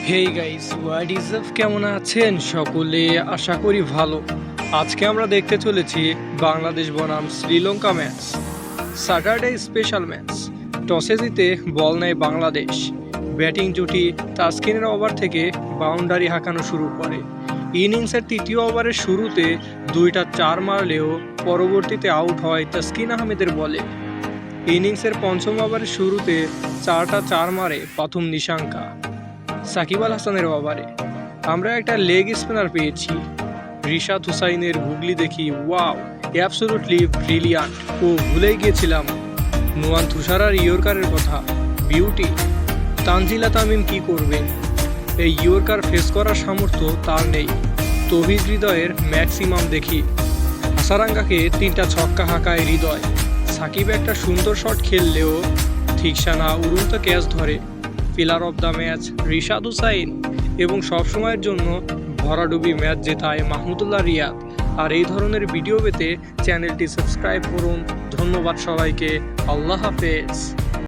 Hey guys, what is up? কেমন আছেন সকলে? আশা করি ভালো। আজকে আমরা দেখতে চলেছি বাংলাদেশ বনাম Sri Lanka match, Saturday special match. টসে জিতে বল নেয় বাংলাদেশ। ব্যাটিং জুটি তাসকিনের ওভার থেকে বাউন্ডারি হাঁকানো শুরু করে। ইনিংসের তৃতীয় ওভারের শুরুতে 2টা 4 মারলেও পরবর্তীতে আউট হয় তাসকিন আহমেদের বলে। ইনিংসের পঞ্চম ওভারের শুরুতে 4টা 4 মারে প্রথম নিশাঙ্কা সাকিব আল হাসানের ওভারে। আমরা একটা লেগ স্পিনার পেয়েছি। রিশাদ হুসাইনের গুগলি দেখি ওয়াও, অ্যাবসলুটলি ব্রিলিয়ান্ট। ও ভুলেই গিয়েছিলাম নুয়ান তুষারার ইয়র্কারের কথা, বিউটি। তানজিলা তামিম কি করবে? এই ইয়র্কার ফেস করার সামর্থ্য তার নেই। তৌহিদ হৃদয়ের ম্যাক্সিমাম দেখি। হাসারাঙ্গাকে 3টা ছক্কা হাঁকায় হৃদয়। সাকিব একটা সুন্দর শট খেললেও ঠিকসানা উড়ন্ত ক্যাচ ধরে। Pillar of the match Rishad Hossain, এবং সবসময়ের জন্য ভরাডুবি ম্যাচ জেতায় মাহমুদুল্লাহ রিয়াদ। আর এই ধরনের ভিডিও পেতে চ্যানেলটি সাবস্ক্রাইব করুন। ধন্যবাদ সবাইকে। আল্লাহ হাফেজ।